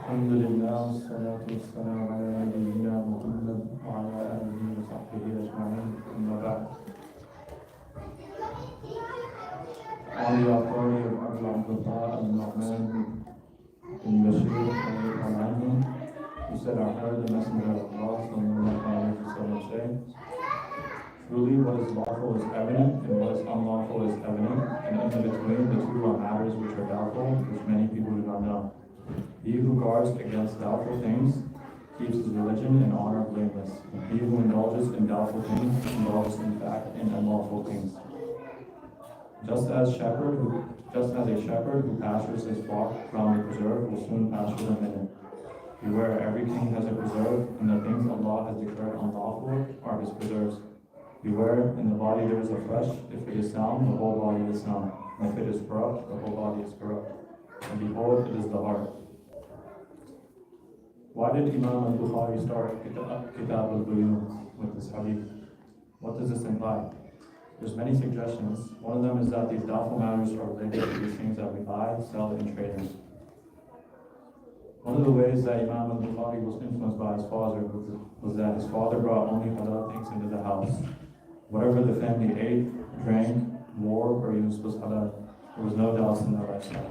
الحمد لله والصلاة والسلام على نبينا محمد وعلى آله وصحبه أجمعين أما بعد. On the authority of Abu Abdullah al-Nu'man bin Bashir anhu, who said, I heard the Messenger of Allah sallallahu alayhi wa sallam say, truly what is lawful is evident and what is unlawful is evident, and in between the two are matters which are doubtful, which many people do not know. He who guards against doubtful things keeps his religion and honor blameless. He who indulges in doubtful things indulges in fact in unlawful things. Just as a shepherd who pastures his flock around the preserve will soon pasture them in it. Beware, every king has a preserve, and the things Allah has declared unlawful are his preserves. Beware, in the body there is a flesh. If it is sound, the whole body is sound. And if it is corrupt, the whole body is corrupt. And behold, it is the heart. Why did Imam al-Bukhari start Kitab al-Buyun with this hadith? What does this imply? There's many suggestions. One of them is that these doubtful matters are related to these things that we buy, sell, and trade in. One of the ways that Imam al-Bukhari was influenced by his father was that his father brought only halal things into the house. Whatever the family ate, drank, wore, or used was halal. There was no doubts in their lifestyle.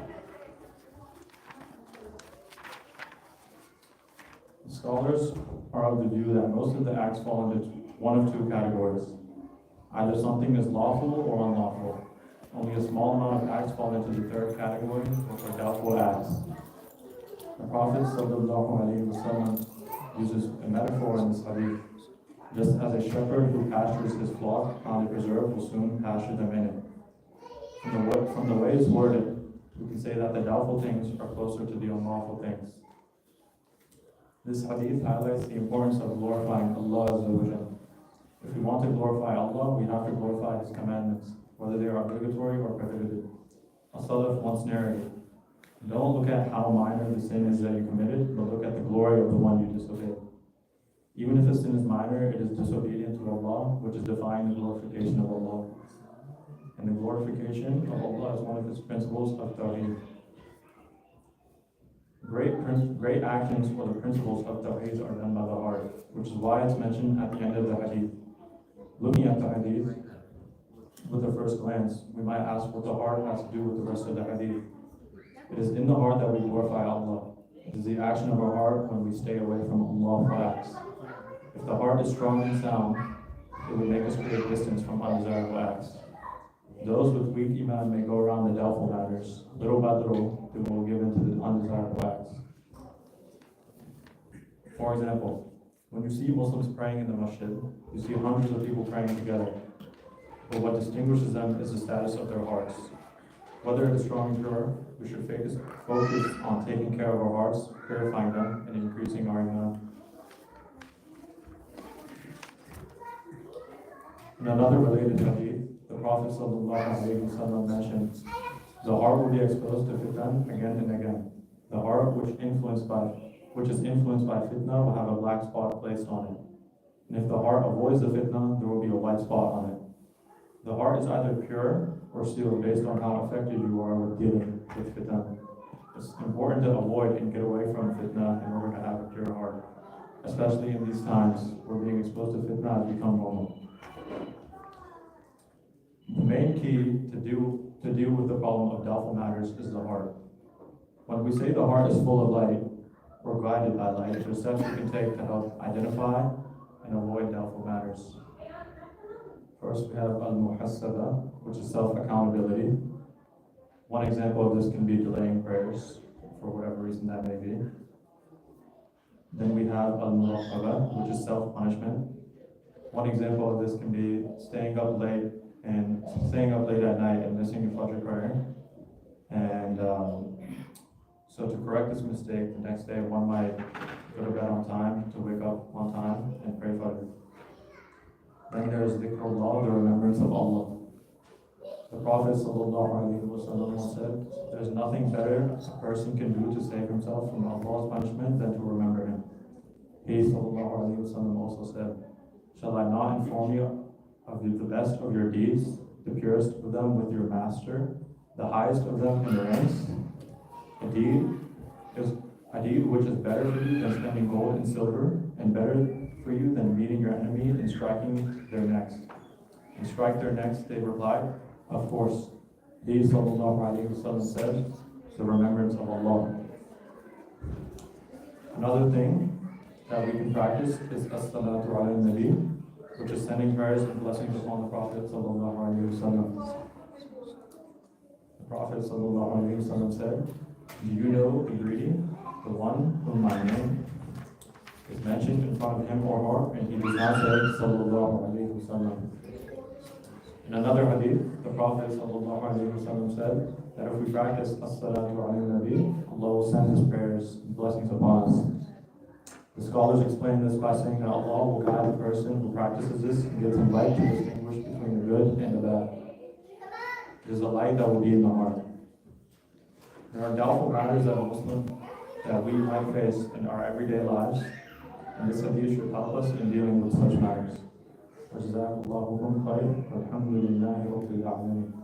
Scholars are of the view that most of the acts fall into one of two categories. Either something is lawful or unlawful. Only a small amount of acts fall into the third category, which are doubtful acts. The Prophet ﷺ uses a metaphor in this hadith. Just as a shepherd who pastures his flock on the preserve will soon pasture them in it. From the way it's worded, we can say that the doubtful things are closer to the unlawful things. This hadith highlights the importance of glorifying Allah Azza wa Jalla. If we want to glorify Allah, we have to glorify His commandments, whether they are obligatory or prohibited. As-Salaf once narrated, don't look at how minor the sin is that you committed, but look at the glory of the one you disobeyed. Even if a sin is minor, it is disobedient to Allah, which is defying the glorification of Allah. And the glorification of Allah is one of its principles of Tawheed. Great actions or the principles of Tawheed are done by the heart, which is why it's mentioned at the end of the hadith. Looking at the hadith with the first glance, we might ask what the heart has to do with the rest of the hadith. It is in the heart that we glorify Allah. It is the action of our heart when we stay away from unlawful acts. If the heart is strong and sound, it will make us create distance from undesirable acts. Those with weak iman may go around the doubtful matters. Little by little, they will give in to the undesirable acts. For example, when you see Muslims praying in the masjid, you see hundreds of people praying together. But what distinguishes them is the status of their hearts. Whether it is strong and pure, we should focus on taking care of our hearts, purifying them, and increasing our iman. In another related hadith, the Prophet ﷺ mentioned, the heart will be exposed to fitna again and again. The heart which is influenced by fitna will have a black spot placed on it. And if the heart avoids the fitna, there will be a white spot on it. The heart is either pure or sealed based on how affected you are with dealing with fitna. It's important to avoid and get away from fitna in order to have a pure heart, especially in these times where being exposed to fitna has become normal. The main key to deal with the problem of doubtful matters is the heart. When we say the heart is full of light or guided by light, there are steps we can take to help identify and avoid doubtful matters. First, we have al-muhasaba, which is self-accountability. One example of this can be delaying prayers, for whatever reason that may be. Then we have al-muraqaba, which is self-punishment. One example of this can be staying up late at night and missing your Fajr prayer. And so to correct this mistake, the next day one might go to bed on time, to wake up on time and pray Fajr. Then there is dhikrullah, the remembrance of Allah. The Prophet ﷺ said, there's nothing better a person can do to save himself from Allah's punishment than to remember Him. He ﷺ also said, shall I not inform you of the best of your deeds, the purest of them with your master, the highest of them in the ranks? A deed hadith, which is better for you than spending gold and silver, and better for you than meeting your enemy and striking their necks. And strike their necks, they replied, of course. He sallallahu alayhi wa sallam said, the remembrance of Allah. Another thing that we can practice is as-salatu ala nabi, which is sending prayers and blessings upon the Prophet sallallahu alayhi wa sallam. The Prophet sallallahu alayhi wa sallam said, do you know the greeting, the one whom my name is mentioned in front of him or her, and he does not say sallallahu alayhi wa sallam. In another hadith, the Prophet sallallahu alayhi wa sallam said that if we practice as-salatu ala nabi, Allah will send His prayers and blessings upon us. The scholars explain this by saying that Allah will guide the person who practices this and gives him light to distinguish between the good and the bad. It is a light that will be in the heart. There are doubtful matters that a Muslim that we might face in our everyday lives, and this hadith should help us in dealing with such matters. جزاك الله خير والحمد لله رب العالمين.